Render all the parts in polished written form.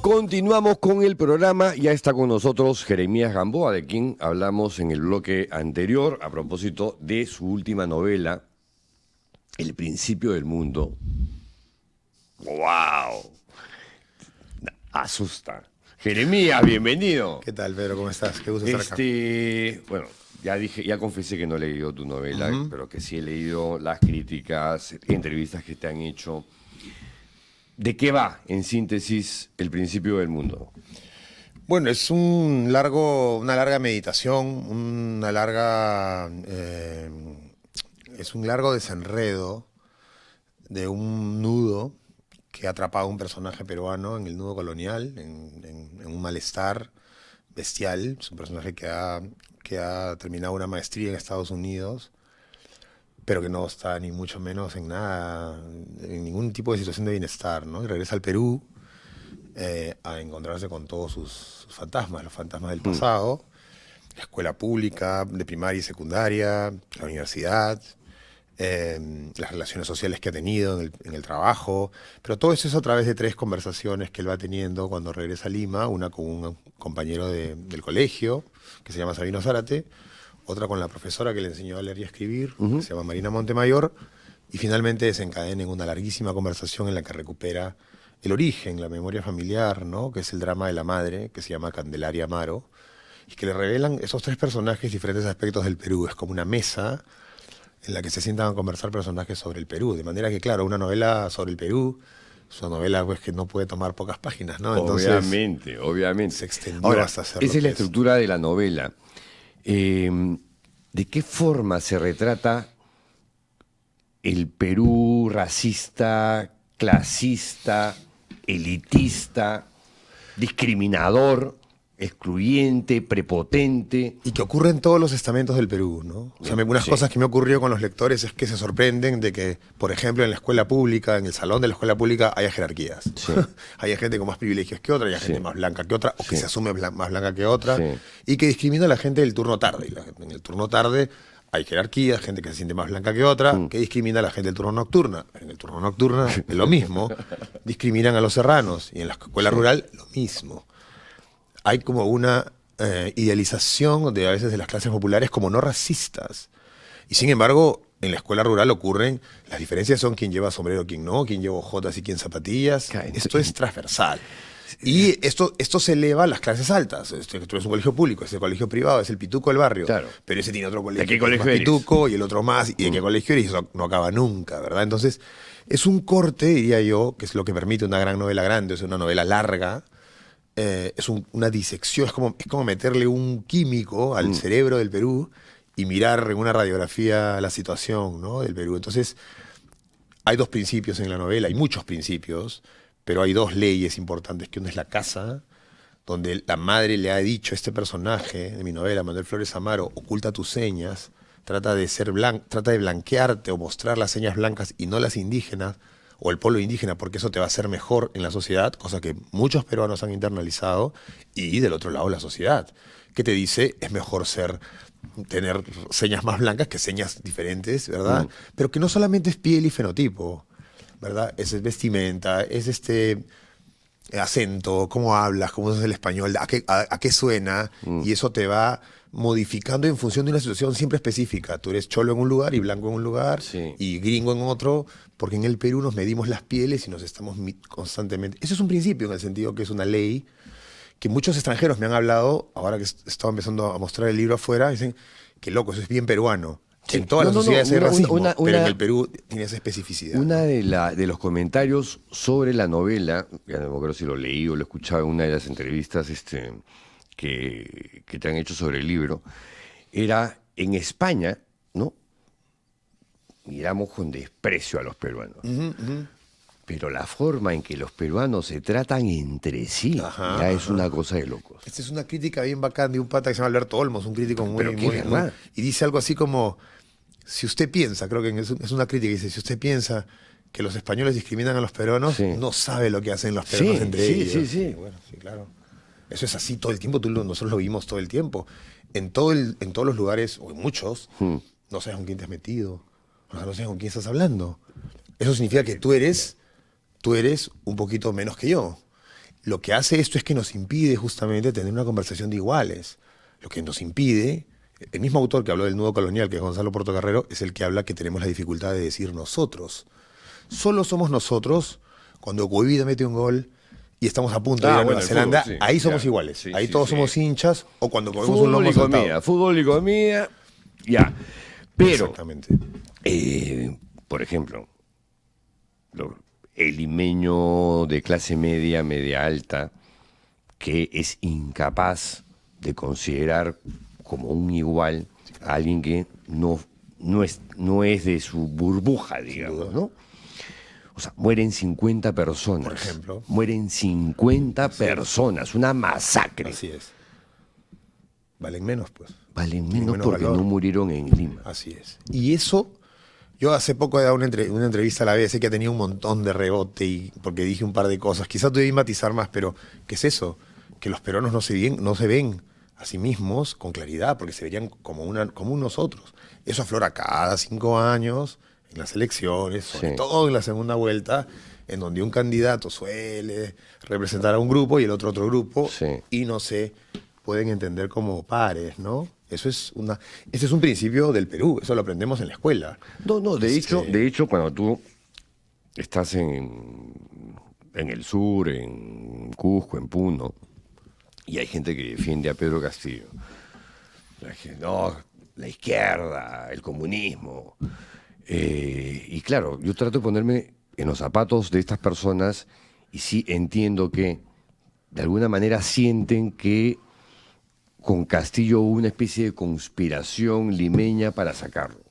Continuamos con el programa. Ya está con nosotros Jeremías Gamboa, de quien hablamos en el bloque anterior a propósito de su última novela, El principio del mundo. ¡Wow! Asusta. Jeremías, bienvenido. ¿Qué tal, Pedro? ¿Cómo estás? Qué gusto estar acá. Bueno, ya confesé que no he leído tu novela, pero que sí he leído las críticas, entrevistas que te han hecho. ¿De qué va, en síntesis, El principio del mundo? Bueno, es una larga meditación, es un largo desenredo de un nudo que ha atrapado a un personaje peruano en el nudo colonial, en un malestar bestial. Es un personaje que ha terminado una maestría en Estados Unidos, pero que no está ni mucho menos en nada, en ningún tipo de situación de bienestar, ¿no? Y regresa al Perú a encontrarse con todos sus fantasmas, los fantasmas del pasado, la escuela pública, de primaria y secundaria, la universidad, las relaciones sociales que ha tenido en el trabajo, pero todo eso es a través de 3 conversaciones que él va teniendo cuando regresa a Lima, una con un compañero del colegio, que se llama Sabino Zárate, otra con la profesora que le enseñó a leer y a escribir, que se llama Marina Montemayor, y finalmente desencadena en una larguísima conversación en la que recupera el origen, la memoria familiar, ¿no? Que es el drama de la madre, que se llama Candelaria Amaro, y que le revelan esos 3 personajes diferentes aspectos del Perú. Es como una mesa en la que se sientan a conversar personajes sobre el Perú, de manera que, claro, una novela sobre el Perú es una novela pues, que no puede tomar pocas páginas, ¿no? Entonces, obviamente. Se extendió Ahora, hasta hacerlo. esa es la estructura de la novela. ¿De qué forma se retrata el Perú racista, clasista, elitista, discriminador, excluyente, prepotente? Y que ocurre en todos los estamentos del Perú, ¿no? O sea, unas cosas que me ocurrió con los lectores es que se sorprenden de que, por ejemplo, en la escuela pública, en el salón de la escuela pública, haya jerarquías. Sí. Hay gente con más privilegios que otra, hay gente más blanca que otra, o que se asume más blanca que otra, y que discrimina a la gente del turno tarde. Y en el turno tarde hay jerarquías, gente que se siente más blanca que otra, que discrimina a la gente del turno nocturna. En el turno nocturna es lo mismo. Discriminan a los serranos, y en la escuela rural lo mismo. Hay como una idealización a veces de las clases populares como no racistas. Y sin embargo, en la escuela rural ocurren, las diferencias son quién lleva sombrero, quién no, quién lleva hojotas y quién zapatillas. Esto es transversal. Y esto se eleva a las clases altas. Tú eres un colegio público, es el colegio privado, es el pituco del barrio. Claro. Pero ese tiene otro colegio, ¿de qué colegio más eres? Pituco, y el otro más, y de qué colegio eres, y eso no acaba nunca, ¿verdad? Entonces, es un corte, diría yo, que es lo que permite una gran novela grande, es una novela larga. Es una disección, es como meterle un químico al cerebro del Perú y mirar en una radiografía la situación, ¿no? del Perú. Entonces, hay 2 principios en la novela, hay muchos principios, pero hay 2 leyes importantes, que una es la casa, donde la madre le ha dicho a este personaje de mi novela, Manuel Flores Amaro, oculta tus señas, trata de blanquearte o mostrar las señas blancas y no las indígenas, o el pueblo indígena, porque eso te va a hacer mejor en la sociedad, cosa que muchos peruanos han internalizado, y del otro lado la sociedad, que te dice es mejor tener señas más blancas que señas diferentes, ¿verdad? Pero que no solamente es piel y fenotipo, ¿verdad? Es vestimenta, es acento, cómo hablas, cómo es el español, a qué suena, y eso te va modificando en función de una situación siempre específica. Tú eres cholo en un lugar y blanco en un lugar y gringo en otro, porque en el Perú nos medimos las pieles y nos estamos constantemente... Eso es un principio, en el sentido que es una ley que muchos extranjeros me han hablado, ahora que estaba empezando a mostrar el libro afuera, dicen que loco, eso es bien peruano. En todas las sociedades hay racismo, pero en el Perú tiene esa especificidad. Una de los comentarios sobre la novela, ya no me acuerdo si lo leí o lo escuchaba en una de las entrevistas que te han hecho sobre el libro, era en España, ¿no? Miramos con desprecio a los peruanos. Pero la forma en que los peruanos se tratan entre sí es una cosa de locos. Esta es una crítica bien bacán de un pata que se llama Alberto Olmos, un crítico muy... y dice algo así como, si usted piensa, creo que es una crítica, dice, si usted piensa que los españoles discriminan a los peruanos, no sabe lo que hacen los peruanos entre ellos. Sí, bueno, sí, claro. Eso es así todo el tiempo, nosotros lo vimos todo el tiempo. En todos los lugares, o en muchos, no sabes con quién te has metido, no sabes con quién estás hablando. Eso significa que tú eres un poquito menos que yo. lo que hace esto es que nos impide justamente tener una conversación de iguales. Lo que nos impide, el mismo autor que habló del nudo colonial, que es Gonzalo Portocarrero, es el que habla que tenemos la dificultad de decir nosotros. Solo somos nosotros cuando Cuevida mete un gol y estamos a punto de ir a Nueva Zelanda, fútbol, sí, ahí somos ya, iguales. sí, Ahí sí, todos sí. somos hinchas, o cuando comemos un Fútbol lomo y saltado. comida, fútbol y comida, ya. Pero, Exactamente. por ejemplo, el limeño de clase media, media alta, que es incapaz de considerar como un igual a alguien que no es de su burbuja, digamos, ¿no? O sea, mueren 50 personas. Por ejemplo. Mueren 50 personas, una masacre. Así es. Valen menos, pues. Valen Tienen menos porque valor. no murieron en Lima. Así es. Y eso, yo hace poco he dado una entrevista a la BBC que ha tenido un montón de rebote porque dije un par de cosas. Quizás debí matizar más, pero ¿qué es eso? Que los peruanos no se ven a sí mismos con claridad, porque se verían como unos otros. Eso aflora cada 5 años en las elecciones, sobre todo en la segunda vuelta, en donde un candidato suele representar a un grupo y el otro grupo, y no se pueden entender como pares, ¿no? Ese es un principio del Perú, eso lo aprendemos en la escuela. No, de hecho, cuando tú estás en el sur, en Cusco, en Puno, y hay gente que defiende a Pedro Castillo, la izquierda, el comunismo, y claro, yo trato de ponerme en los zapatos de estas personas y sí entiendo que de alguna manera sienten que con Castillo hubo una especie de conspiración limeña para sacarlo,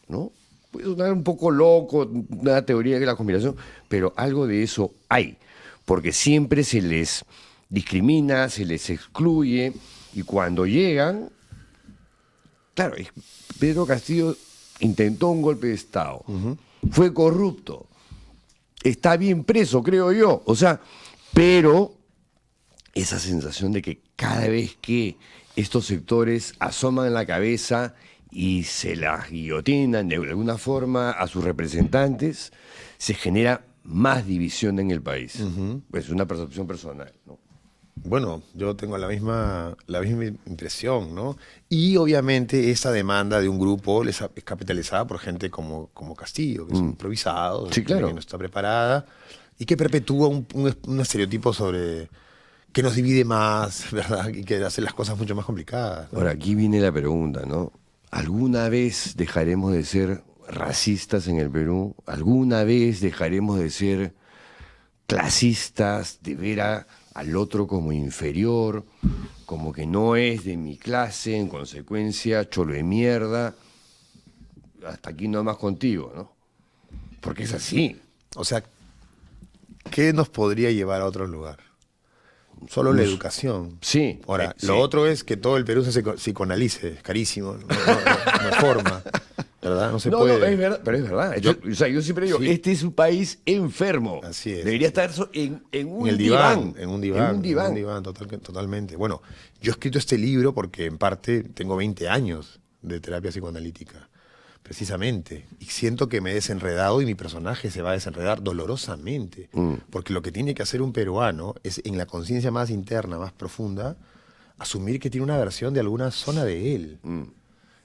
¿no? Puede sonar un poco loco, una teoría de la conspiración, pero algo de eso hay, porque siempre se les discrimina, se les excluye, y cuando llegan, claro, Pedro Castillo intentó un golpe de Estado, fue corrupto, está bien preso, creo yo, o sea, pero esa sensación de que cada vez que estos sectores asoman la cabeza y se las guillotinan de alguna forma a sus representantes, se genera más división en el país. Es una percepción personal, ¿no? Bueno, yo tengo la misma impresión, ¿no? Y obviamente esa demanda de un grupo es capitalizada por gente como Castillo, que es improvisado, Sí, claro. que no está preparada y que perpetúa un estereotipo sobre que nos divide más, ¿verdad? Y que hace las cosas mucho más complicadas, ¿no? Ahora, aquí viene la pregunta, ¿no? ¿Alguna vez dejaremos de ser racistas en el Perú? ¿Alguna vez dejaremos de ser clasistas, de ver al otro como inferior, como que no es de mi clase, en consecuencia, cholo de mierda, hasta aquí nomás contigo, ¿no? Porque es así. O sea, ¿qué nos podría llevar a otro lugar? Solo la educación. Sí. Ahora, sí. lo otro es que todo el Perú se psicoanalice, es carísimo, no hay forma, ¿verdad? No se puede. No, es verdad, pero es verdad. Yo siempre digo, Sí. este es un país enfermo. Así es. Debería estar en un En el diván. diván, en un diván, totalmente. Bueno, yo he escrito este libro porque en parte tengo 20 años de terapia psicoanalítica, precisamente, y siento que me he desenredado y mi personaje se va a desenredar dolorosamente, porque lo que tiene que hacer un peruano es, en la conciencia más interna, más profunda, asumir que tiene una versión de alguna zona de él.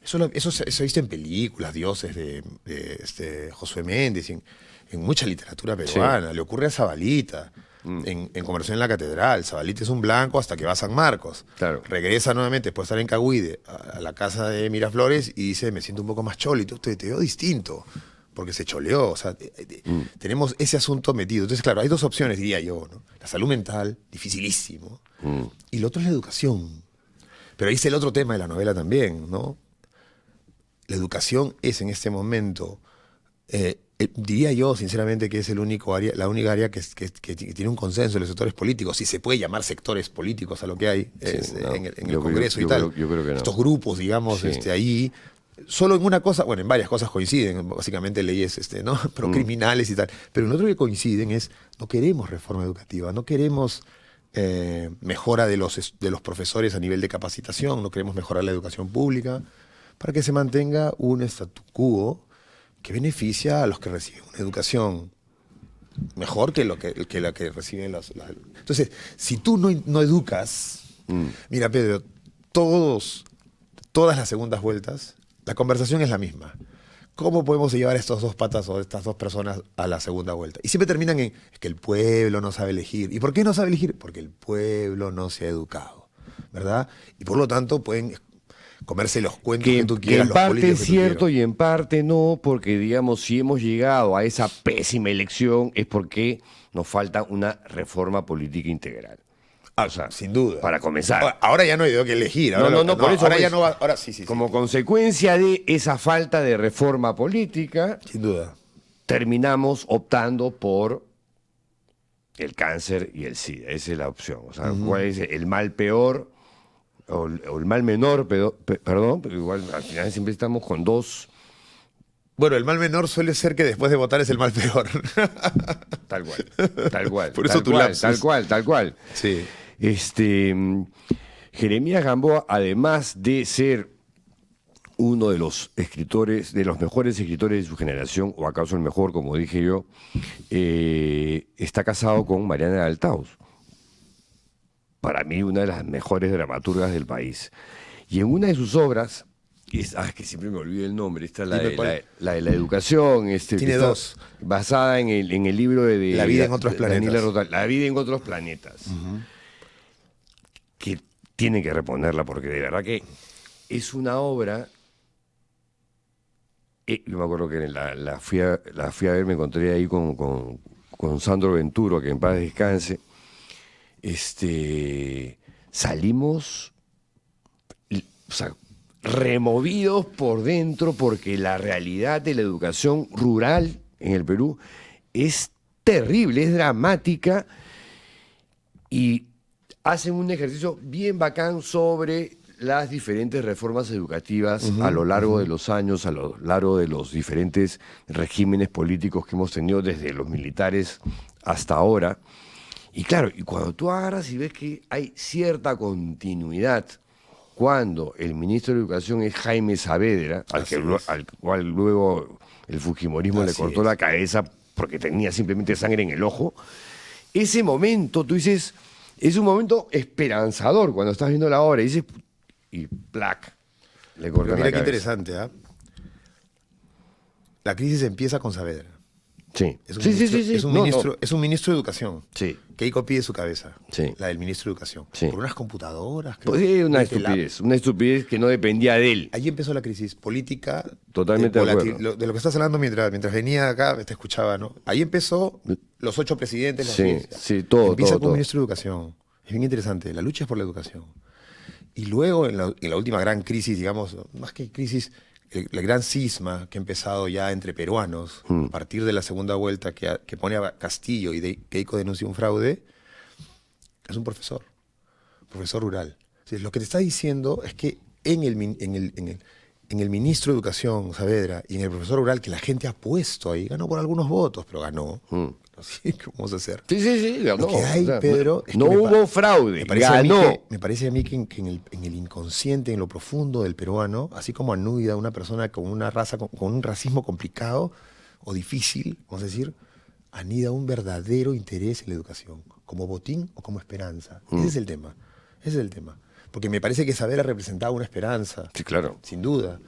Eso se ha visto en películas, Dioses de Josué Méndez, en mucha literatura peruana. Le ocurre a Zabalita, en Conversación en la Catedral. Zabalita es un blanco hasta que va a San Marcos. Claro. Regresa nuevamente, después de estar en Cahuide, a la casa de Miraflores y dice, me siento un poco más cholito, te veo distinto, porque se choleó. O sea, tenemos ese asunto metido. Entonces, claro, hay dos opciones, diría yo, ¿no? La salud mental, dificilísimo, y lo otro es la educación. Pero ahí está el otro tema de la novela también, ¿no? La educación es en este momento, diría yo sinceramente que es la única área que tiene un consenso en los sectores políticos, si se puede llamar sectores políticos a lo que hay en el Congreso y tal. Yo creo que no. Estos grupos, digamos, Sí. ahí, solo en una cosa, bueno, en varias cosas coinciden, básicamente leyes ¿no? procriminales y tal, pero en otro que coinciden es, no queremos reforma educativa, no queremos mejora de los profesores a nivel de capacitación, no queremos mejorar la educación pública, para que se mantenga un statu quo que beneficia a los que reciben una educación mejor que la que reciben Entonces, si tú no educas, mira, Pedro, todas las segundas vueltas, la conversación es la misma. ¿Cómo podemos llevar a estos dos patas o estas dos personas a la segunda vuelta? Y siempre terminan en, es que el pueblo no sabe elegir. ¿Y por qué no sabe elegir? Porque el pueblo no se ha educado, ¿verdad? Y por lo tanto pueden comerse los cuentos que tú quieras, en los parte políticos es que tú cierto quieras. y en parte no, porque digamos, si hemos llegado a esa pésima elección es porque nos falta una reforma política integral. Ah, O sea, sin duda. para comenzar. Ahora ya no hay de que elegir. Ahora Por eso, ahora pues, ya no va. Ahora sí, sí. como consecuencia de esa falta de reforma política, Sin duda. terminamos optando por el cáncer y el SIDA. Esa es la opción. O sea, ¿cuál es el mal peor o el mal menor? Perdón, pero igual al final siempre estamos con dos. Bueno, el mal menor suele ser que después de votar es el mal peor. Tal cual, tal cual. Por eso tal tu cual, lapsus. tal cual, tal cual. Sí. Jeremías Gamboa, además de ser uno de los escritores, de los mejores escritores de su generación, o acaso el mejor, como dije yo, está casado con Mariana Altaos. Para mí, una de las mejores dramaturgas del país. Y en una de sus obras, es que siempre me olvido el nombre, esta es la, Dime de, cuál. la de la educación. Tiene que está dos. basada en el libro de La vida en otros Daniela planetas. Rodal, La vida en otros planetas. Que tienen que reponerla porque de verdad que es una obra. Yo me acuerdo que la fui a ver, me encontré ahí con Sandro Venturo, que en paz descanse. Salimos, o sea, removidos por dentro porque la realidad de la educación rural en el Perú es terrible, es dramática, y hacen un ejercicio bien bacán sobre las diferentes reformas educativas a lo largo de los años, a lo largo de los diferentes regímenes políticos que hemos tenido desde los militares hasta ahora. Y claro, y cuando tú agarras y ves que hay cierta continuidad, cuando el ministro de Educación es Jaime Saavedra, al cual luego el fujimorismo le cortó la cabeza porque tenía simplemente sangre en el ojo, ese momento, tú dices, es un momento esperanzador cuando estás viendo la obra y dices, y plac, le cortan Pero la mira qué cabeza. interesante, ¿ah? La crisis empieza con Saavedra. Sí, Es un sí, ministro, sí, sí. Es un, No, ministro, no. es un ministro de Educación. Sí. Keiko pide su cabeza. Sí. La del ministro de Educación. Sí. Por unas computadoras. creo. Pues es una 20 estupidez que no dependía de él. Ahí empezó la crisis política. Totalmente de acuerdo. De lo que estás hablando mientras venía acá, te escuchaba, ¿no? Ahí empezó los 8 presidentes, la Sí, ciencia. sí, todo, Empieza todo, con un todo. ministro de Educación. Es bien interesante. La lucha es por la educación. Y luego, en la última gran crisis, digamos, más que crisis, la gran cisma que ha empezado ya entre peruanos, a partir de la segunda vuelta que pone a Castillo y Keiko denuncia un fraude, es un profesor rural. O sea, lo que te está diciendo es que en el ministro de Educación, Saavedra, y en el profesor rural, que la gente ha puesto ahí, ganó por algunos votos, pero ganó. Así que vamos a hacer. Sí, sí, sí. Lo que hay, Pedro, es no que hubo fraude, me parece a mí ganó. me parece a mí que en el inconsciente, en lo profundo del peruano, así como anuida una persona con una raza, con un racismo complicado o difícil, vamos a decir, anida un verdadero interés en la educación, como botín o como esperanza. Ese es el tema. Ese es el tema. Porque me parece que Saavedra representaba una esperanza, Sí, claro. sin duda,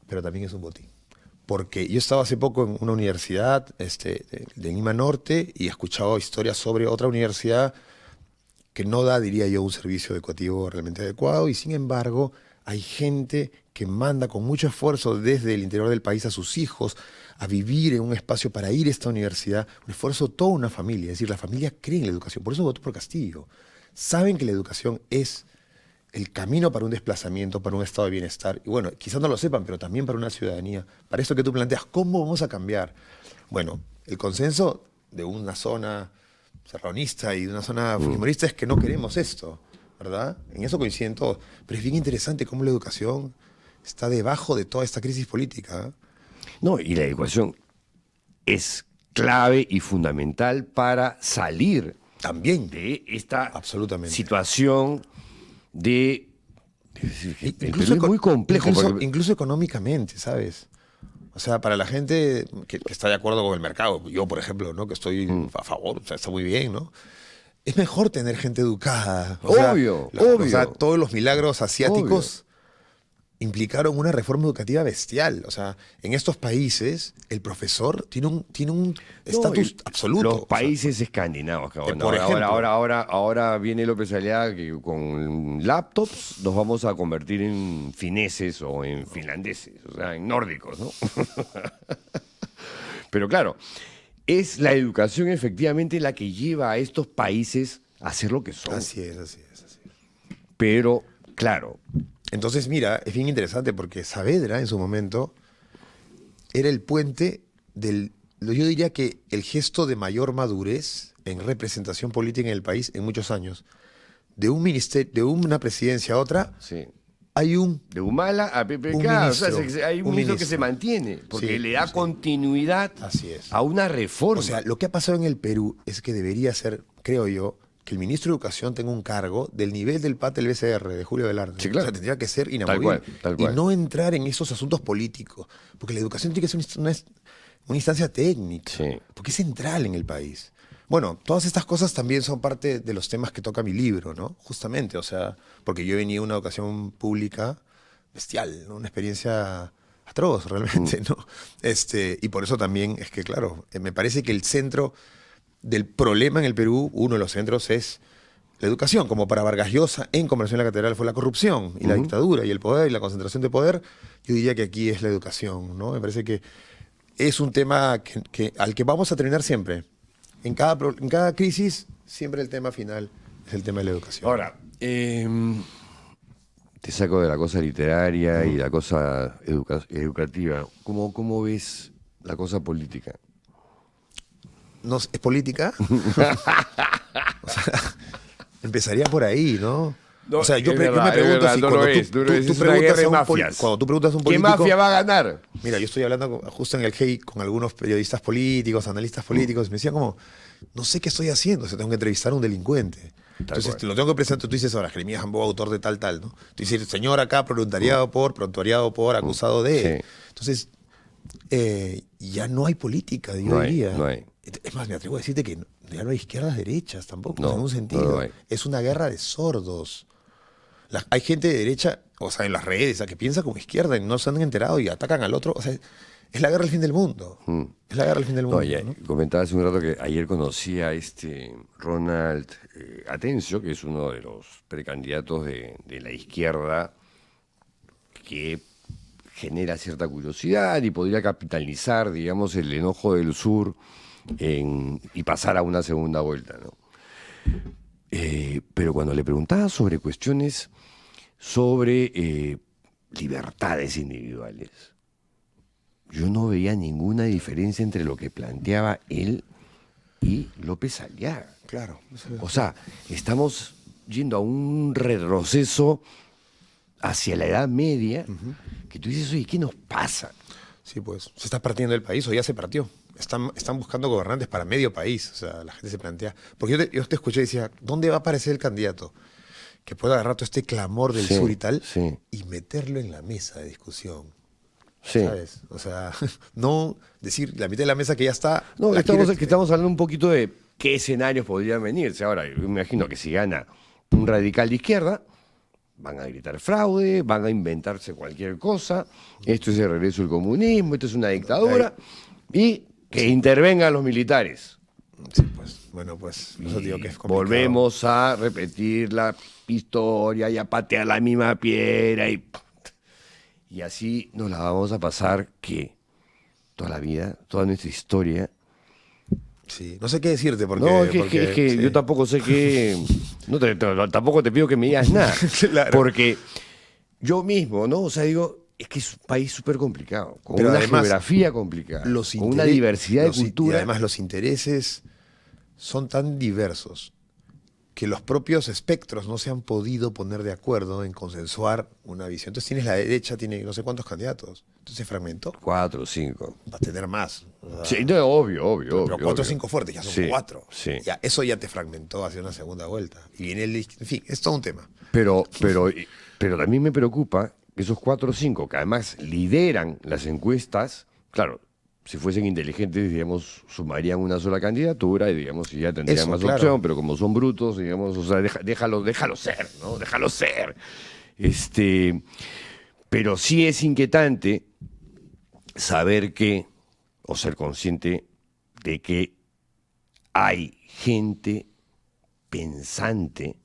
pero también es un botín. Porque yo estaba hace poco en una universidad de Lima Norte y he escuchado historias sobre otra universidad que no da, diría yo, un servicio educativo realmente adecuado, y sin embargo hay gente que manda con mucho esfuerzo desde el interior del país a sus hijos a vivir en un espacio para ir a esta universidad, un esfuerzo de toda una familia, es decir, la familia cree en la educación, por eso votó por Castillo. Saben que la educación es el camino para un desplazamiento, para un estado de bienestar, y bueno, quizás no lo sepan, pero también para una ciudadanía. Para esto que tú planteas, ¿cómo vamos a cambiar? Bueno, el consenso de una zona serranista y de una zona fujimorista es que no queremos esto, ¿verdad? En eso coinciden todos. Pero es bien interesante cómo la educación está debajo de toda esta crisis política, ¿eh? No, y la educación es clave y fundamental para salir También. de esta Absolutamente. situación de... Es decir, que el Incluso Perú es muy complejo. Incluso, porque- incluso económicamente, ¿sabes? O sea, para la gente que está de acuerdo con el mercado, yo por ejemplo, ¿no? Que estoy a favor, o sea, está muy bien, ¿no? Es mejor tener gente educada. O sea, Obvio, o sea, obvio. todos los milagros asiáticos implicaron una reforma educativa bestial. O sea, en estos países el profesor tiene un estatus absoluto. Los O sea, países escandinavos, cabrón. por ejemplo. Ahora viene López Aliaga que con laptops nos vamos a convertir en fineses o en finlandeses, o sea, en nórdicos, ¿no? Pero claro, es la educación efectivamente la que lleva a estos países a ser lo que son. así es, así es, así es. Pero, claro, Entonces, mira, es bien interesante porque Saavedra en su momento era el puente yo diría que el gesto de mayor madurez en representación política en el país en muchos años. De un ministerio, de una presidencia a otra, sí. hay un De Humala a PPK, Un o sea, ministro, hay un un ministro que ministro. se mantiene, porque Sí, le da sí. continuidad Así es. a una reforma. O sea, lo que ha pasado en el Perú es que debería ser, creo yo, que el ministro de Educación tenga un cargo del nivel del PAT del BCR, de Julio Velarde. Sí, claro. O sea, tendría que ser Tal inamovible. cual, tal cual. Y no entrar en esos asuntos políticos. Porque la educación tiene que ser una instancia técnica. Sí. Porque es central en el país. Bueno, todas estas cosas también son parte de los temas que toca mi libro, ¿no? Justamente, o sea, porque yo venía de una educación pública bestial, ¿no? Una experiencia atroz realmente, ¿no? Y por eso también es que, claro, me parece que el centro del problema en el Perú, uno de los centros es la educación, como para Vargas Llosa en Conversación en la Catedral fue la corrupción y la dictadura y el poder y la concentración de poder, yo diría que aquí es la educación, ¿no? Me parece que es un tema al que vamos a terminar siempre. En cada crisis, siempre el tema final es el tema de la educación. Ahora, te saco de la cosa literaria y la cosa educativa. ¿Cómo ves la cosa política? ¿Es política? O sea, empezaría por ahí, ¿no? No, o sea, yo es me verdad, pregunto es verdad, si no cuando lo es, tú no lo es, es una preguntas guerra de a un mafias. cuando tú preguntas a un ¿Qué político... mafia va a ganar? Mira, yo estoy hablando justo en el Hey con algunos periodistas políticos, analistas políticos, y me decían como, no sé qué estoy haciendo, o sea, tengo que entrevistar a un delincuente. Entonces, cual. te lo tengo que presentar, tú dices ahora, Jeremías Gamboa, autor de tal, ¿no? Tú dices, señor acá, prontuariado por, acusado de... Sí. Entonces, ya no hay política, yo No hay, diría. no hay. Es más, me atrevo a decirte que ya no hay izquierdas, derechas tampoco, No, en ningún no sentido. lo hay. Es una guerra de sordos. Hay gente de derecha, o sea, en las redes, que piensa como izquierda y no se han enterado y atacan al otro. O sea, es la guerra del fin del mundo. Es la guerra del fin del mundo. No, ya, ¿no? comentaba hace un rato que ayer conocí a Ronald Atencio, que es uno de los precandidatos de la izquierda, que genera cierta curiosidad y podría capitalizar, digamos, el enojo del sur y pasar a una segunda vuelta, ¿no? Pero cuando le preguntaba sobre cuestiones sobre libertades individuales, yo no veía ninguna diferencia entre lo que planteaba él y López Aliaga. Claro. O sea, estamos yendo a un retroceso hacia la Edad Media, que tú dices, oye, ¿qué nos pasa? Sí, pues, se está partiendo el país o ya se partió. Están buscando gobernantes para medio país. O sea, la gente se plantea. Porque yo te escuché y decía, ¿dónde va a aparecer el candidato que pueda agarrar todo este clamor del Sí, sur y tal sí. y meterlo en la mesa de discusión? Sí. ¿Sabes? O sea, no decir la mitad de la mesa que ya está. No, la estamos hablando un poquito de qué escenarios podrían venirse. Ahora, yo me imagino que si gana un radical de izquierda, van a gritar fraude, van a inventarse cualquier cosa, esto es el regreso del comunismo, esto es una dictadura, y que intervengan los militares. Sí, pues, bueno, pues, eso digo que es complicado. Volvemos a repetir la historia y a patear la misma piedra y así nos la vamos a pasar que toda la vida, toda nuestra historia. Sí, no sé qué decirte porque... No, es que sí. yo tampoco sé qué... tampoco te pido que me digas nada. Claro. Porque yo mismo, ¿no? O sea, digo, es que es un país súper complicado, con Pero una además, geografía complicada, los con una interés- diversidad de los- Y cultura. además los intereses son tan diversos que los propios espectros no se han podido poner de acuerdo en consensuar una visión. Entonces tienes la derecha, tiene no sé cuántos candidatos. Entonces se fragmentó. 4 o 5. Va a tener más. O sea, Sí, no, obvio. pero 4 o obvio. 5 fuertes, ya son Sí, 4. sí. Ya, eso ya te fragmentó hacia una segunda vuelta. Y viene en fin, es todo un tema. Pero también me preocupa que esos 4 o 5, que además lideran las encuestas, claro, si fuesen inteligentes, digamos, sumarían una sola candidatura y, digamos, y ya tendrían Eso, más claro. opción, pero como son brutos, digamos, o sea, déjalo ser, ¿no? Déjalo ser. Este, pero sí es inquietante saber que, o ser consciente de que hay gente pensante,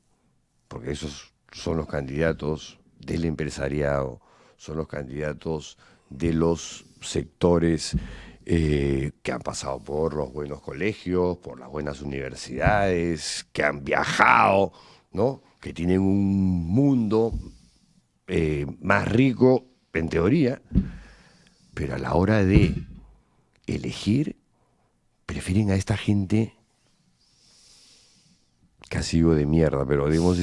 porque esos son los candidatos del empresariado, son los candidatos de los sectores que han pasado por los buenos colegios, por las buenas universidades, que han viajado, ¿no? Que tienen un mundo más rico, en teoría, pero a la hora de elegir, prefieren a esta gente casi digo de mierda, pero digamos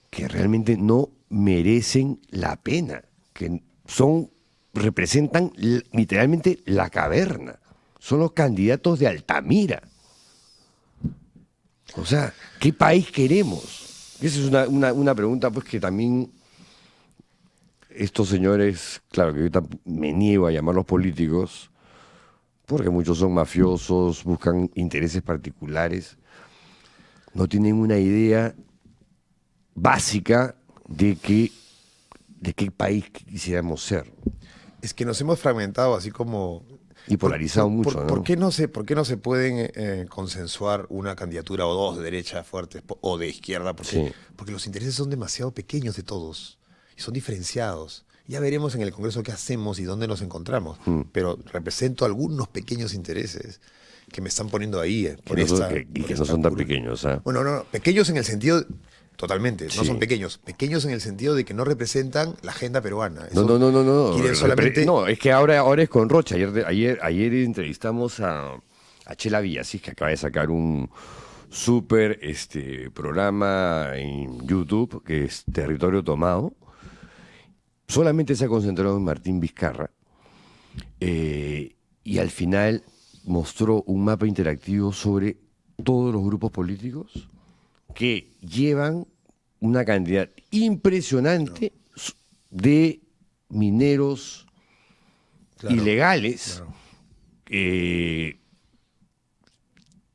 que realmente no merecen la pena, que representan literalmente la caverna, son los candidatos de Altamira. O sea, ¿qué país queremos? Esa es una pregunta pues que también estos señores, claro que yo me niego a llamarlos políticos, porque muchos son mafiosos, buscan intereses particulares, no tienen una idea básica de qué país quisiéramos ser. Es que nos hemos fragmentado así como... Y polarizado mucho, ¿no? ¿Por qué no se pueden consensuar una candidatura o dos de derecha fuertes o de izquierda? Sí. Porque los intereses son demasiado pequeños de todos y son diferenciados. Ya veremos en el Congreso qué hacemos y dónde nos encontramos. Pero represento algunos pequeños intereses que me están poniendo ahí. Que no son tan pequeños. ¿Ah? Bueno, no, pequeños en el sentido... Totalmente, no Sí. son pequeños. Pequeños en el sentido de que no representan la agenda peruana. No. Quieren solamente... No, es que ahora es con Rocha. Ayer entrevistamos a Chela Villasís, que acaba de sacar un súper programa en YouTube, que es Territorio Tomado. Solamente se ha concentrado en Martín Vizcarra. Y al final mostró un mapa interactivo sobre todos los grupos políticos que llevan una cantidad impresionante de mineros ilegales. Claro.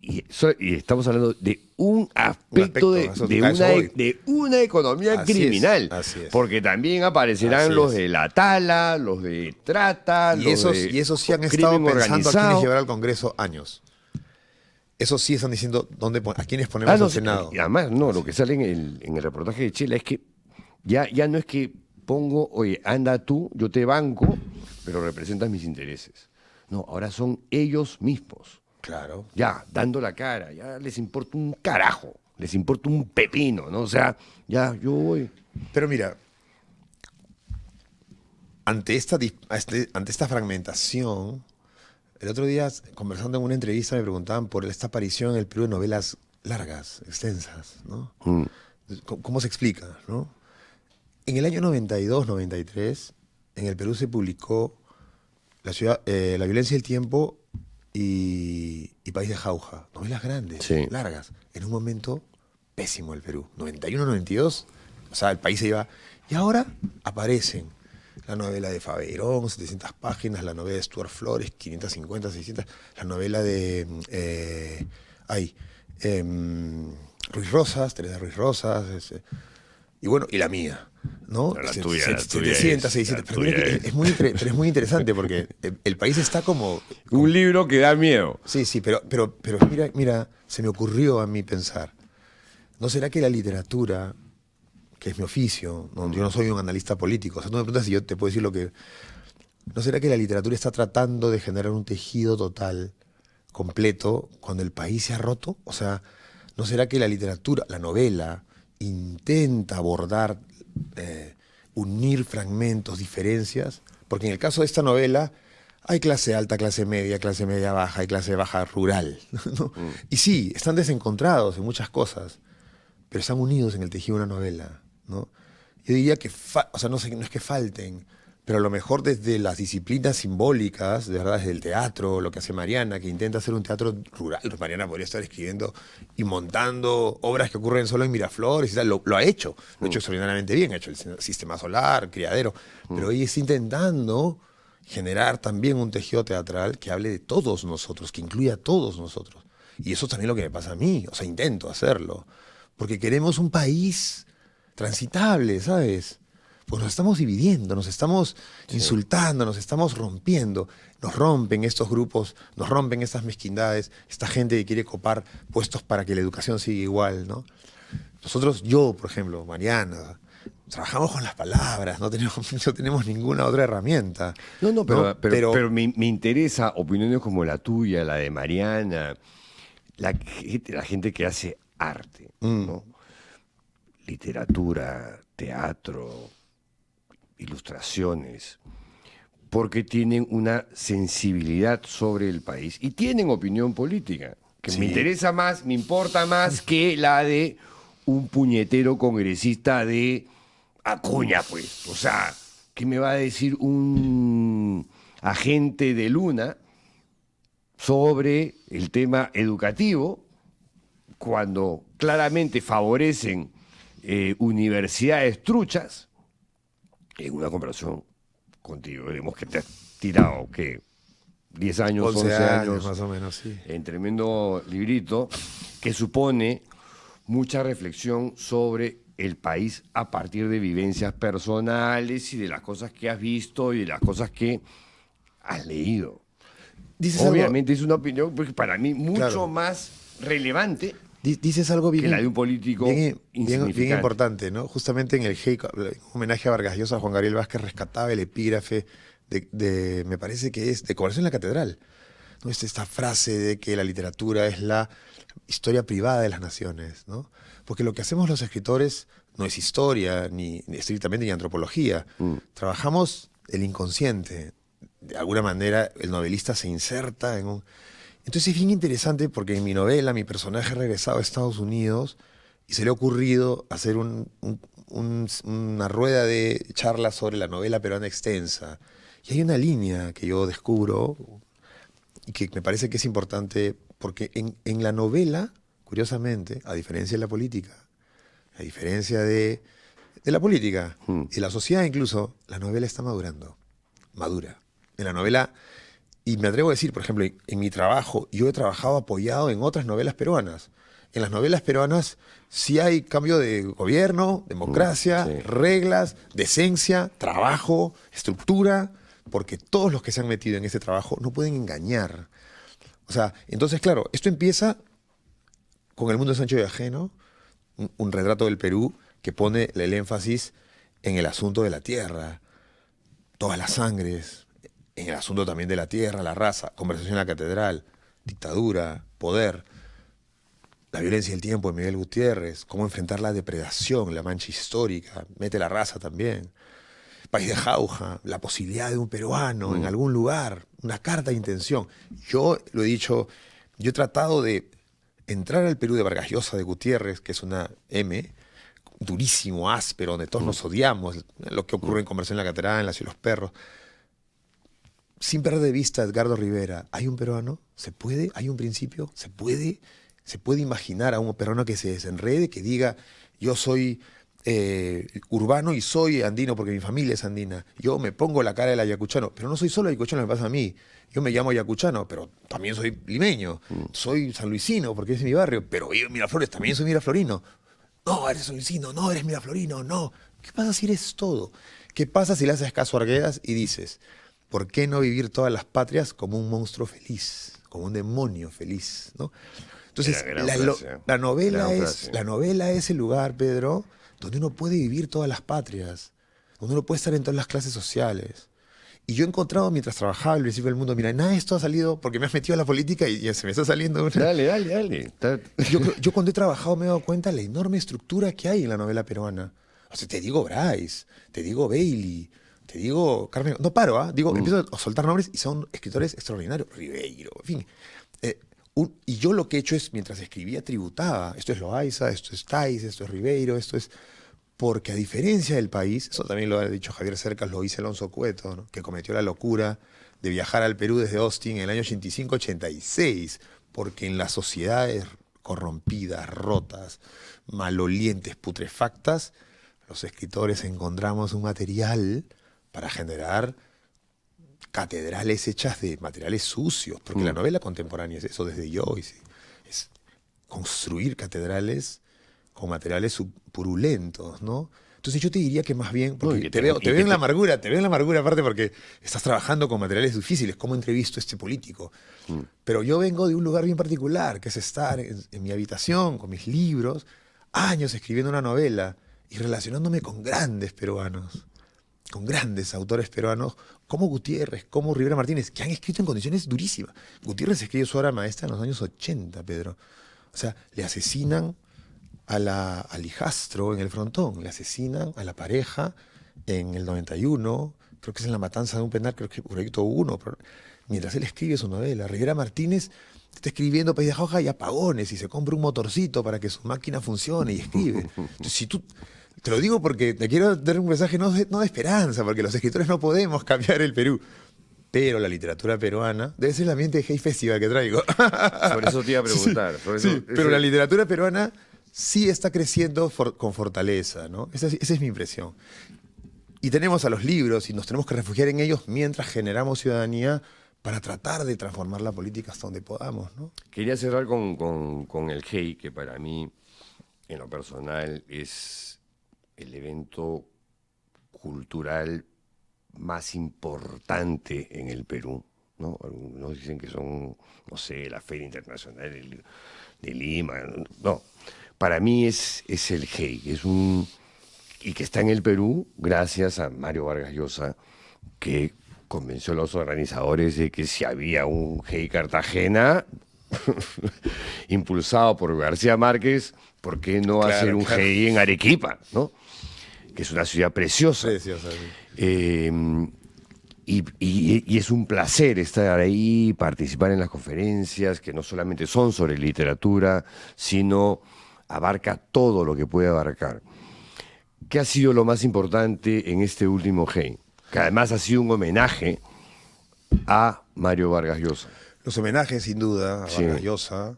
Y estamos hablando de un aspecto de una economía criminal. Así es. Porque también aparecerán Así los es. de la tala, los de trata, Y esos sí han estado crimen pensando a quiénes organizado. llevar al Congreso años. Esos sí están diciendo a quiénes ponemos No, al Senado. y además, no, lo que sale en el reportaje de Chela es que ya no es que pongo, oye, anda tú, yo te banco, pero representas mis intereses. No, ahora son ellos mismos. Claro. Ya, dando la cara, ya les importa un carajo, les importa un pepino, ¿no? O sea, ya, yo voy. Pero mira, ante esta fragmentación, el otro día, conversando en una entrevista, me preguntaban por esta aparición en el Perú de novelas largas, extensas, ¿no? ¿Cómo se explica, no? En el año 92, 93, en el Perú se publicó La violencia del tiempo y País de Jauja. Novelas grandes, Sí. largas. En un momento pésimo el Perú. 91, 92, o sea, el país se iba... Y ahora aparecen la novela de Faberón, 700 páginas, la novela de Stuart Flores, 550, 600, la novela de Ruiz Rosas, Teresa Ruiz Rosas, y bueno, y la mía, ¿no? Pero la tuya es, 700, 600. la Pero mira tuya que es muy interesante porque el país está como... Un libro que da miedo. Sí, pero mira, se me ocurrió a mí pensar, ¿no será que la literatura, que es mi oficio, no, yo no soy un analista político, o sea, tú me preguntas si yo te puedo decir lo que... ¿No será que la literatura está tratando de generar un tejido total, completo, cuando el país se ha roto? O sea, ¿no será que la literatura, la novela, intenta abordar, unir fragmentos, diferencias? Porque en el caso de esta novela hay clase alta, clase media baja, hay clase baja rural, ¿no? Y sí, están desencontrados en muchas cosas, pero están unidos en el tejido de una novela, ¿no? Yo diría que, o sea, no es que falten, pero a lo mejor desde las disciplinas simbólicas, de verdad, desde el teatro, lo que hace Mariana, que intenta hacer un teatro rural. Mariana podría estar escribiendo y montando obras que ocurren solo en Miraflores y tal. Lo ha hecho, lo ha hecho extraordinariamente bien, ha hecho el Sistema Solar, Criadero, pero ella está intentando generar también un tejido teatral que hable de todos nosotros, que incluya a todos nosotros. Y eso es también lo que me pasa a mí, o sea, intento hacerlo, porque queremos un país transitable, ¿sabes? Pues nos estamos dividiendo, nos estamos insultando, nos estamos rompiendo. Nos rompen estos grupos, nos rompen estas mezquindades, esta gente que quiere copar puestos para que la educación siga igual, ¿no? Nosotros, yo, por ejemplo, Mariana, trabajamos con las palabras, no tenemos, no tenemos ninguna otra herramienta. No, ¿no? pero me interesa opiniones como la tuya, la de Mariana, la gente que hace arte, ¿no? Literatura, teatro, ilustraciones, porque tienen una sensibilidad sobre el país y tienen opinión política, que Sí. me interesa más, me importa más que la de un puñetero congresista de Acuña, pues. O sea, ¿qué me va a decir un agente de Luna sobre el tema educativo cuando claramente favorecen universidades truchas? En una comparación contigo, digamos que te has tirado, ¿qué? 10 años, 11 años, más o menos, sí. en tremendo librito que supone mucha reflexión sobre el país a partir de vivencias personales y de las cosas que has visto y de las cosas que has leído. Dices algo, Obviamente es una opinión pues, para mí mucho Claro. más relevante dices algo bien, que la de un político bien insignificante. importante, ¿no? Justamente en el Hey, un homenaje a Vargas Llosa, Juan Gabriel Vázquez rescataba el epígrafe me parece que es de Conversación en la Catedral, ¿no? Esta frase de que la literatura es la historia privada de las naciones, ¿no? Porque lo que hacemos los escritores no es historia, ni estrictamente ni antropología. Trabajamos el inconsciente. De alguna manera el novelista se inserta en un... Entonces es bien interesante porque en mi novela mi personaje ha regresado a Estados Unidos y se le ha ocurrido hacer una rueda de charlas sobre la novela peruana extensa. Y hay una línea que yo descubro y que me parece que es importante porque en la novela, curiosamente, a diferencia de la política, a diferencia de la política y la sociedad incluso, la novela está madurando, madura. En la novela... Y me atrevo a decir, por ejemplo, en mi trabajo, yo he trabajado apoyado en otras novelas peruanas. En las novelas peruanas sí hay cambio de gobierno, democracia, sí. reglas, decencia, trabajo, estructura, porque todos los que se han metido en ese trabajo no pueden engañar. O sea, entonces, claro, esto empieza con El mundo es ancho y ajeno, un retrato del Perú que pone el énfasis en el asunto de la tierra, todas las sangres, en el asunto también de la tierra, la raza, Conversación en la Catedral, dictadura, poder, la violencia del tiempo de Miguel Gutiérrez, cómo enfrentar la depredación, la mancha histórica, mete la raza también, País de Jauja, la posibilidad de un peruano en algún lugar, una carta de intención. Yo lo he dicho, yo he tratado de entrar al Perú de Vargas Llosa, de Gutiérrez, que es una M, durísimo, áspero, donde todos nos odiamos, lo que ocurre en Conversación en la Catedral, en La Ciudad de los Perros, sin perder de vista a Edgardo Rivera. ¿Hay un peruano? ¿Se puede? ¿Hay un principio? ¿Se puede imaginar a un peruano que se desenrede, que diga, yo soy urbano y soy andino porque mi familia es andina? Yo me pongo la cara del ayacuchano, pero no soy solo ayacuchano, me pasa a mí. Yo me llamo ayacuchano, pero también soy limeño. Soy sanluisino porque es mi barrio, pero yo en Miraflores también soy miraflorino. No, eres sanluisino, no, eres miraflorino, no. ¿Qué pasa si eres todo? ¿Qué pasa si le haces caso a Arguedas y dices... ¿Por qué no vivir todas las patrias como un monstruo feliz, como un demonio feliz, ¿no? Entonces, la novela es el lugar, Pedro, donde uno puede vivir todas las patrias, donde uno puede estar en todas las clases sociales. Y yo he encontrado, mientras trabajaba al principio del mundo, mira, nada de esto ha salido porque me has metido a la política y se me está saliendo una... Dale. Yo cuando he trabajado me he dado cuenta de la enorme estructura que hay en la novela peruana. O sea, te digo Bryce, te digo Bailey, te digo Carmen, no paro, empiezo a soltar nombres y son escritores extraordinarios, Ribeiro, en fin. Y yo lo que he hecho es, mientras escribía, tributaba. Esto es Loaiza, esto es Tais, esto es Ribeiro, esto es... Porque a diferencia del país, eso también lo ha dicho Javier Cercas, lo dice Alonso Cueto, ¿no? Que cometió la locura de viajar al Perú desde Austin en el año 85-86, porque en las sociedades corrompidas, rotas, malolientes, putrefactas, los escritores encontramos un material para generar catedrales hechas de materiales sucios, porque la novela contemporánea es eso, desde Joyce, es construir catedrales con materiales purulentos, ¿no? Entonces yo te diría que más bien, porque te veo en la amargura, aparte porque estás trabajando con materiales difíciles, ¿cómo entrevisto a este político? Pero yo vengo de un lugar bien particular, que es estar en mi habitación, con mis libros, años escribiendo una novela y relacionándome con grandes peruanos, con grandes autores peruanos, como Gutiérrez, como Rivera Martínez, que han escrito en condiciones durísimas. Gutiérrez escribió su obra maestra en los años 80, Pedro. O sea, le asesinan al hijastro en el frontón, le asesinan a la pareja en el 91, creo que es en la matanza de un penal, creo que Proyecto 1, mientras él escribe su novela. Rivera Martínez está escribiendo País de Jauja y apagones y se compra un motorcito para que su máquina funcione y escribe. Entonces, si tú, te lo digo porque te quiero dar un mensaje no de esperanza, porque los escritores no podemos cambiar el Perú. Pero la literatura peruana debe ser el ambiente de Hey Festival que traigo. Sobre eso te iba a preguntar. Pero la literatura peruana sí está creciendo con fortaleza, ¿no? Esa es mi impresión. Y tenemos a los libros y nos tenemos que refugiar en ellos mientras generamos ciudadanía para tratar de transformar la política hasta donde podamos, ¿no? Quería cerrar con el Hey, que para mí, en lo personal, es el evento cultural más importante en el Perú, ¿no? Algunos dicen que son, no sé, la Feria Internacional de Lima. No, para mí es el Hey, y que está en el Perú gracias a Mario Vargas Llosa, que convenció a los organizadores de que si había un Hey Cartagena impulsado por García Márquez, ¿por qué no hacer un Hey en Arequipa, ¿no? Que es una ciudad preciosa. Preciosa, sí. Y es un placer estar ahí, participar en las conferencias, que no solamente son sobre literatura, sino abarca todo lo que puede abarcar. ¿Qué ha sido lo más importante en este último Hey? Que además ha sido un homenaje a Mario Vargas Llosa. Los homenajes, sin duda, a Vargas Llosa.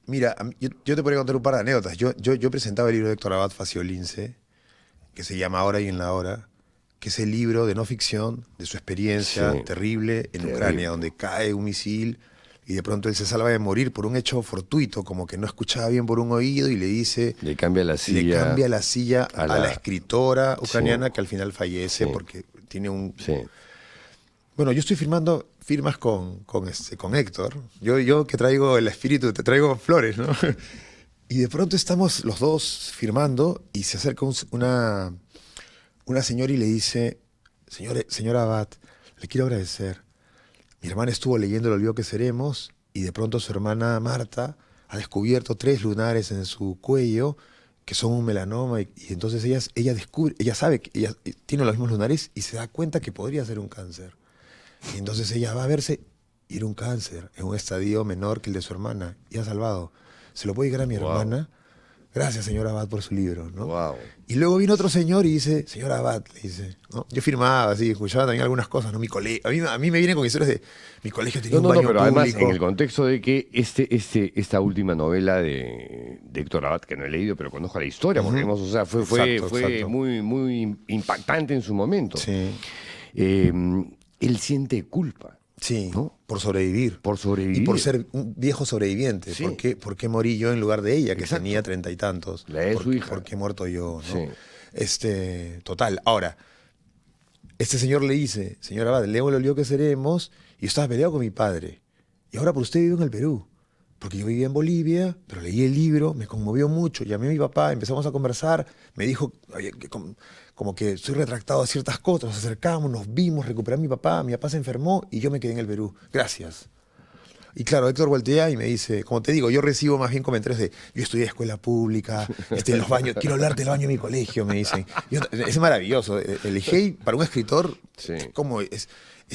Mira, yo te podría contar un par de anécdotas. Yo presentaba el libro de Héctor Abad Faciolince, que se llama Ahora y en la Hora, que es el libro de no ficción de su experiencia terrible en Ucrania, donde cae un misil y de pronto él se salva de morir por un hecho fortuito, como que no escuchaba bien por un oído y le dice... Le cambia la silla a la escritora ucraniana que al final fallece porque tiene un... Bueno, yo estoy firmando firmas con Héctor. Yo que traigo el espíritu, te traigo flores, ¿no? Y de pronto estamos los dos firmando y se acerca una señora y le dice, señora Abad, le quiero agradecer. Mi hermana estuvo leyendo El olvido que seremos y de pronto su hermana Marta ha descubierto 3 lunares en su cuello que son un melanoma y entonces ella descubre, ella sabe que ella tiene los mismos lunares y se da cuenta que podría ser un cáncer. Y entonces ella va a verse y era un cáncer en un estadio menor que el de su hermana y ha salvado. Se lo puede llegar a mi hermana. Gracias, señora Abad, por su libro, ¿no? Y luego vino otro señor y dice, señora Abad, le dice, ¿no? Yo firmaba así, escuchaba también algunas cosas, ¿no? Mi colegio, a mí me vienen con historias de mi colegio tenía un baño pero público. además en el contexto de que esta última novela de Héctor Abad, que no he leído, pero conozco la historia, porque fue muy impactante en su momento. Sí. Él siente culpa. Sí, ¿no? Por sobrevivir. Por sobrevivir. Y por ser un viejo sobreviviente. Sí. ¿Por qué morí yo en lugar de ella, que Exacto. tenía 30 y tantos? La de su hija. ¿Por qué he muerto yo? ¿No? Sí. Total. Ahora, este señor le dice, señora Abad, leo El olvido que seremos, y yo estaba peleado con mi padre. Y ahora por usted vive en el Perú. Porque yo vivía en Bolivia, pero leí el libro, me conmovió mucho. Llamé a mi papá, empezamos a conversar, me dijo como que soy retractado a ciertas cosas, nos acercamos, nos vimos, recuperé a mi papá se enfermó y yo me quedé en el Perú. Gracias. Y claro, Héctor voltea y me dice, como te digo, yo recibo más bien comentarios de, yo estudié escuela pública, en los baños, quiero hablarte del baño de mi colegio, me dicen. Es maravilloso. El Hey, para un escritor, como es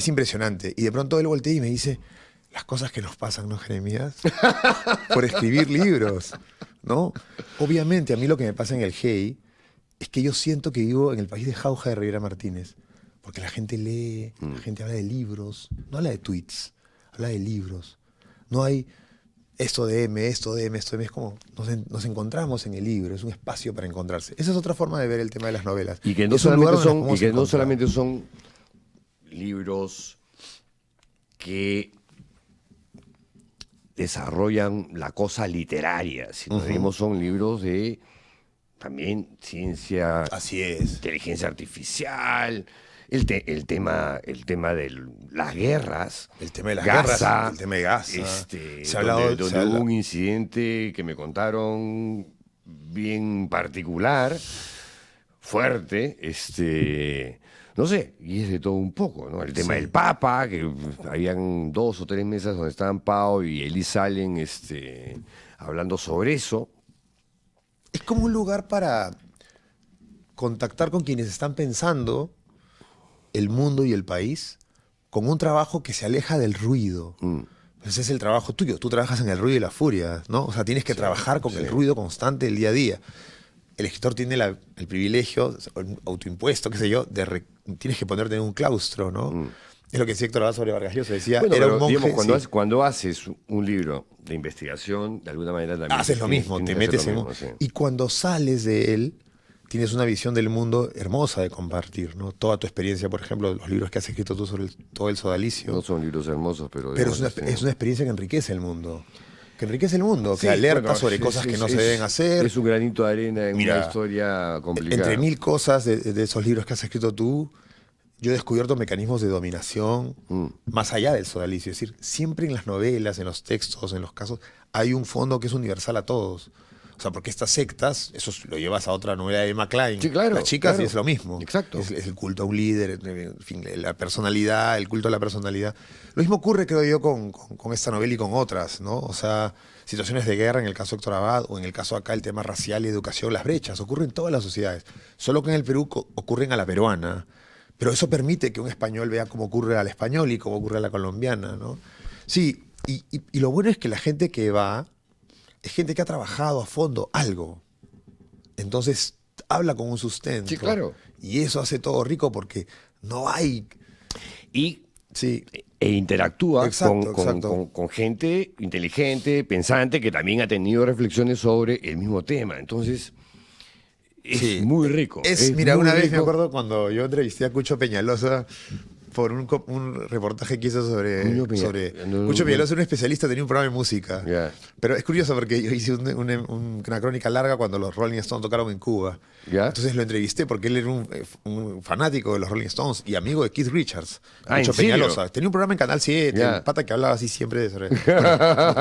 impresionante. Y de pronto él voltea y me dice, las cosas que nos pasan, ¿no, Jeremías? Por escribir libros, ¿no? Obviamente, a mí lo que me pasa en el Hey es que yo siento que vivo en el país de Jauja de Rivera Martínez. Porque la gente lee, la gente habla de libros, no habla de tweets, habla de libros. No hay esto de M, es como nos encontramos en el libro, es un espacio para encontrarse. Esa es otra forma de ver el tema de las novelas. Y que no solamente son libros que desarrollan la cosa literaria, si nos dimos son libros de también ciencia, Así es. inteligencia artificial, el tema de las guerras, El tema de las Gaza, guerras, el tema de Gaza. se ha hablado donde habla- hubo un incidente que me contaron bien particular, fuerte, no sé, y es de todo un poco, ¿no? El tema Sí. del Papa, que habían 2 o 3 mesas donde estaban Pau y Elis Allen hablando sobre eso. Es como un lugar para contactar con quienes están pensando el mundo y el país con un trabajo que se aleja del ruido. Ese es el trabajo tuyo. Tú trabajas en el ruido y la furia, ¿no? O sea, tienes que trabajar con el ruido constante del día a día. El escritor tiene el privilegio, autoimpuesto, qué sé yo, tienes que ponerte en un claustro, ¿no? Es lo que decía Héctor Abad sobre Vargas Llosa. Decía, Bueno, era pero, un monje. digamos, Sí. cuando haces un libro de investigación, de alguna manera también Haces lo mismo, tienes te que hacer metes lo en mismo, un... sí. Y cuando sales de él, tienes una visión del mundo hermosa de compartir, ¿no? Toda tu experiencia, por ejemplo, los libros que has escrito tú sobre todo el sodalicio. No son libros hermosos, pero... Pero es digamos, una experiencia que enriquece el mundo. Que enriquece el mundo, Sí, que alerta bueno, sobre cosas que no se deben hacer. Es un granito de arena en Mira, una historia complicada. Entre mil cosas de esos libros que has escrito tú, yo he descubierto mecanismos de dominación más allá del sodalicio. Es decir, siempre en las novelas, en los textos, en los casos, hay un fondo que es universal a todos. O sea, porque estas sectas, eso lo llevas a otra novela de Emma Klein. Sí, claro, Las chicas claro. y es lo mismo. Exacto. Es el culto a un líder, en fin, la personalidad, el culto a la personalidad. Lo mismo ocurre, creo yo, con esta novela y con otras, ¿no? O sea, situaciones de guerra, en el caso de Héctor Abad, o en el caso acá, el tema racial y educación, las brechas, ocurren en todas las sociedades. Solo que en el Perú ocurren a la peruana. Pero eso permite que un español vea cómo ocurre al español y cómo ocurre a la colombiana, ¿no? Sí, y lo bueno es que la gente que va es gente que ha trabajado a fondo algo. Entonces habla con un sustento. Sí, claro. Y eso hace todo rico porque no hay... Y Sí, interactúa Exacto, con exacto. con gente inteligente, pensante, que también ha tenido reflexiones sobre el mismo tema. Entonces, es sí. muy rico. Mira, muy una vez me rico. acuerdo cuando yo entrevisté a Cucho Peñalosa por un reportaje que hizo sobre... Cucho Peñalosa era un especialista, tenía un programa de música. Ya. Pero es curioso porque yo hice una crónica larga cuando los Rolling Stones tocaron en Cuba. Ya. Entonces lo entrevisté porque él era un fanático de los Rolling Stones y amigo de Keith Richards. Ah, ¿en Cucho serio? Peñalosa. Tenía un programa en Canal 7, Ya. un pata que hablaba así siempre sobre... Bueno,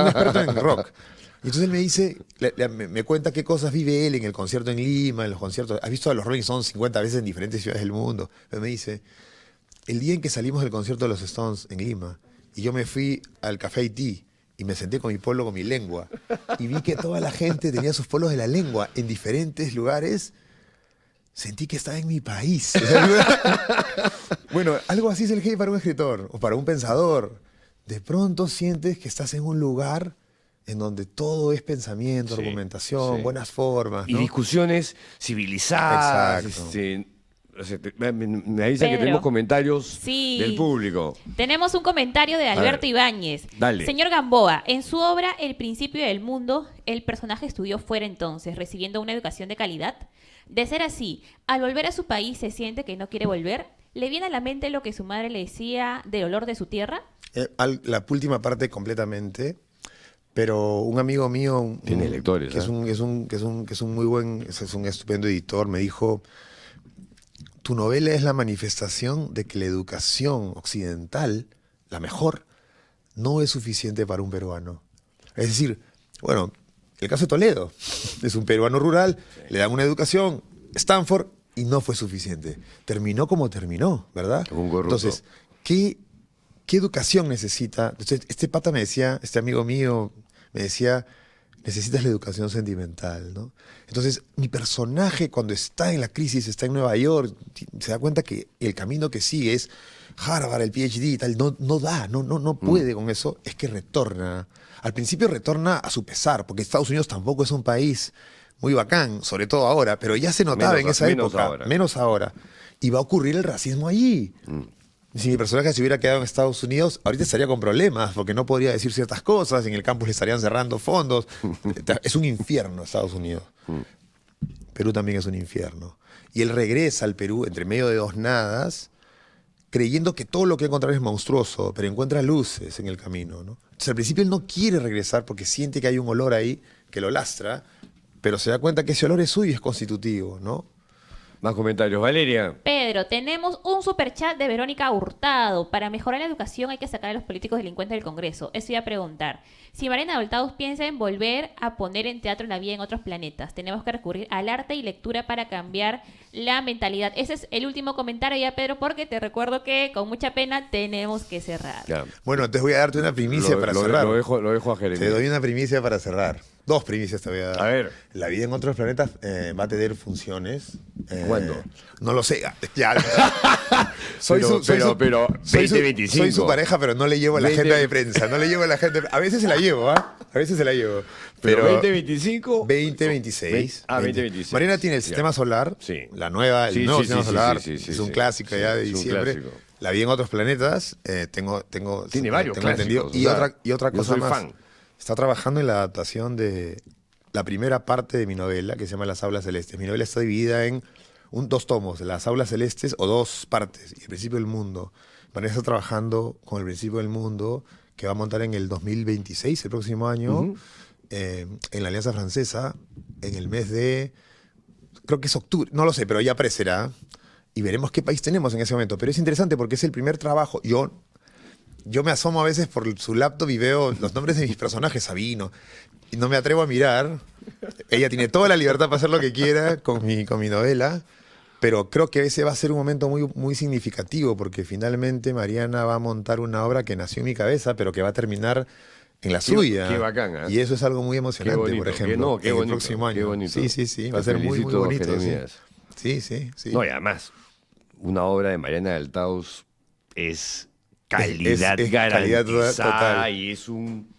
un experto en rock. Y entonces él me dice, me cuenta qué cosas vive él en el concierto en Lima, en los conciertos. ¿Has visto a los Rolling Stones 50 veces en diferentes ciudades del mundo? Pero me dice, el día en que salimos del concierto de los Stones en Lima, y yo me fui al Café Haití, y me senté con mi pueblo, con mi lengua, y vi que toda la gente tenía sus pueblos de la lengua en diferentes lugares, sentí que estaba en mi país. O sea, bueno, algo así es el hate para un escritor, o para un pensador. De pronto sientes que estás en un lugar en donde todo es pensamiento, Sí, argumentación, sí. buenas formas, Y ¿no? discusiones civilizadas. Exacto. O sea, me avisan que Pedro. tenemos comentarios Sí. del público. Tenemos un comentario de Alberto ver, Ibáñez. dale. Señor Gamboa, en su obra El principio del mundo, el personaje estudió fuera entonces, recibiendo una educación de calidad. De ser así, al volver a su país se siente que no quiere volver. ¿Le viene a la mente lo que su madre le decía del olor de su tierra? La última parte completamente, pero un amigo mío, Tiene lectores, que es un muy buen, es un estupendo editor, me dijo, tu novela es la manifestación de que la educación occidental, la mejor, no es suficiente para un peruano. Es decir, bueno, el caso de Toledo, es un peruano rural, le dan una educación, Stanford, y no fue suficiente. Terminó como terminó, ¿verdad? Como un corrupto. Entonces, ¿qué educación necesita? Entonces, este pata me decía, este amigo mío me decía, necesitas la educación sentimental, ¿no? Entonces, mi personaje cuando está en la crisis, está en Nueva York, se da cuenta que el camino que sigue es Harvard, el PhD y tal, no puede con eso, es que retorna. Al principio retorna a su pesar, porque Estados Unidos tampoco es un país muy bacán, sobre todo ahora, pero ya se notaba Menos en esa menos época, ahora. menos ahora. Y va a ocurrir el racismo allí. Si mi personaje se hubiera quedado en Estados Unidos, ahorita estaría con problemas, porque no podría decir ciertas cosas, en el campus le estarían cerrando fondos. Es un infierno Estados Unidos. Perú también es un infierno. Y él regresa al Perú entre medio de dos nadas, creyendo que todo lo que encontrar es monstruoso, pero encuentra luces en el camino, ¿no? Entonces, al principio él no quiere regresar porque siente que hay un olor ahí que lo lastra, pero se da cuenta que ese olor es suyo y es constitutivo, ¿no? Más comentarios. Valeria. Pedro, tenemos un superchat de Verónica Hurtado. Para mejorar la educación hay que sacar a los políticos delincuentes del Congreso. Eso iba a preguntar. Si Mariana Hurtado piensa en volver a poner en teatro la vida en otros planetas, tenemos que recurrir al arte y lectura para cambiar la mentalidad. Ese es el último comentario ya, Pedro, porque te recuerdo que con mucha pena tenemos que cerrar. Ya. Bueno, entonces voy a darte una primicia para cerrar. Lo dejo a Jeremías. Te doy una primicia para cerrar. 2 primicias te voy a dar. A ver. La vida en otros planetas va a tener funciones. ¿Cuándo? No lo sé. Ya. Pero soy 2025. soy su pareja, pero no le llevo la 20. agenda de prensa. No le llevo la agenda. A veces se la llevo, ¿ah? A veces se la llevo. Pero 2025. 2026. 2026. Mariana tiene el Ya. sistema solar. Sí. El nuevo sistema solar. sí, es un sí. clásico ya de Es un diciembre. clásico. La vida en otros planetas. Tengo Tiene varios tengo entendido. clásicos, o sea, Y otra yo cosa soy más. fan. Está trabajando en la adaptación de la primera parte de mi novela, que se llama Las Aulas Celestes. Mi novela está dividida en 2 tomos, Las Aulas Celestes, o 2 partes, y El Principio del Mundo. Vanessa está trabajando con El Principio del Mundo, que va a montar en el 2026, el próximo año, en la Alianza Francesa, en el mes de, creo que es octubre, no lo sé, pero ya aparecerá, y veremos qué país tenemos en ese momento. Pero es interesante porque es el primer trabajo. Yo me asomo a veces por su laptop y veo los nombres de mis personajes, Sabino, y no me atrevo a mirar. Ella tiene toda la libertad para hacer lo que quiera con mi novela, pero creo que ese va a ser un momento muy, muy significativo, porque finalmente Mariana va a montar una obra que nació en mi cabeza, pero que va a terminar en la suya. Qué bacán, ¿eh? Y eso es algo muy emocionante, Qué bonito, por ejemplo, qué en bonito, el próximo año. qué bonito. Sí, va a Te ser muy, muy felicito, bonito. Sí. Jeremías. Sí. No, y además, una obra de Mariana del Taus es calidad Es calidad garantizada total. y es un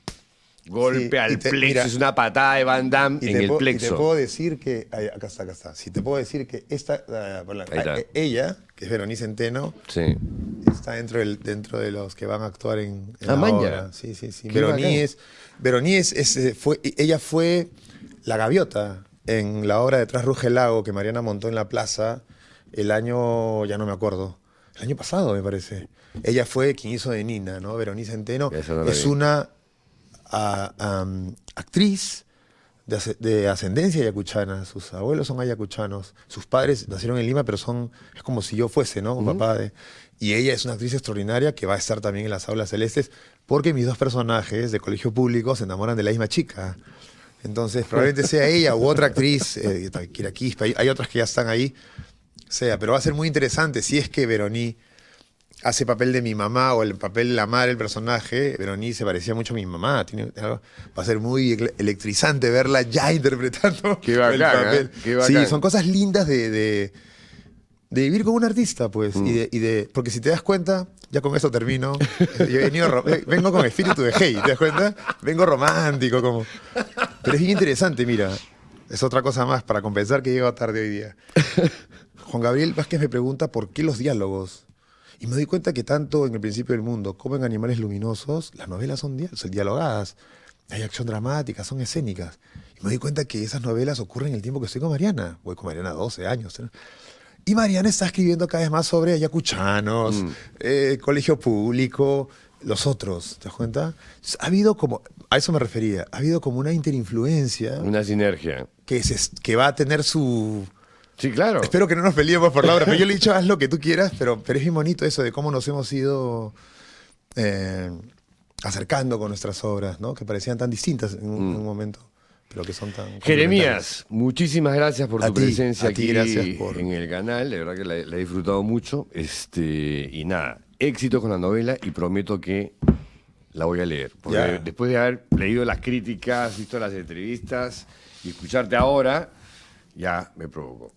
golpe Sí, al y plexo, mira, es una patada de Van Damme en el Y te plexo. puedo decir que, acá está. Si te puedo decir que Ahí está. ella, que es Veronice Centeno, Sí. está dentro de los que van a actuar en Ah, la maña. obra. Sí. Qué Ella fue la gaviota en la obra de Tras ruge el lago que Mariana montó en la plaza el año, ya no me acuerdo, el año pasado me parece. Ella fue quien hizo de Nina, ¿no? Veronice Centeno Eso no lo es vi. una actriz de ascendencia ayacuchana. Sus abuelos son ayacuchanos. Sus padres nacieron en Lima, pero es como si yo fuese, ¿no? Un papá de... Y ella es una actriz extraordinaria que va a estar también en Las Aulas Celestes, porque mis 2 personajes de colegio público se enamoran de la misma chica. Entonces, probablemente sea ella u otra actriz, Kira Quispe, hay otras que ya están ahí, pero va a ser muy interesante si es que Veroní hace papel de mi mamá o el papel de la madre del personaje. Veroní se parecía mucho a mi mamá. Va a ser muy electrizante verla ya interpretando Qué bacán, el papel. qué bacán. Sí, son cosas lindas de vivir como un artista, pues. Porque si te das cuenta, ya con esto termino. Vengo con espíritu de hey, ¿te das cuenta? Vengo romántico, como. Pero es bien interesante, mira. Es otra cosa más para compensar que llego tarde hoy día. Juan Gabriel Vázquez me pregunta por qué los diálogos. Y me doy cuenta que tanto en El Principio del Mundo como en Animales Luminosos, las novelas son dialogadas. Hay acción dramática, son escénicas. Y me doy cuenta que esas novelas ocurren en el tiempo que estoy con Mariana. Voy con Mariana 12 años. ¿no? Y Mariana está escribiendo cada vez más sobre ayacuchanos, colegio público, los otros. ¿Te das cuenta? Ha habido como, a eso me refería, ha habido como una interinfluencia Una sinergia. que va a tener su... Sí, claro. Espero que no nos peleemos por la obra, pero yo le he dicho, haz lo que tú quieras, pero es bien bonito eso de cómo nos hemos ido acercando con nuestras obras, ¿no? Que parecían tan distintas en un momento, pero que son tan complementarias. Jeremías, muchísimas gracias por A tu ti, presencia a ti, aquí gracias por- en el canal. De verdad que la he disfrutado mucho. Y nada, éxito con la novela y prometo que la voy a leer. Porque Ya. después de haber leído las críticas, visto las entrevistas y escucharte ahora, ya me provocó.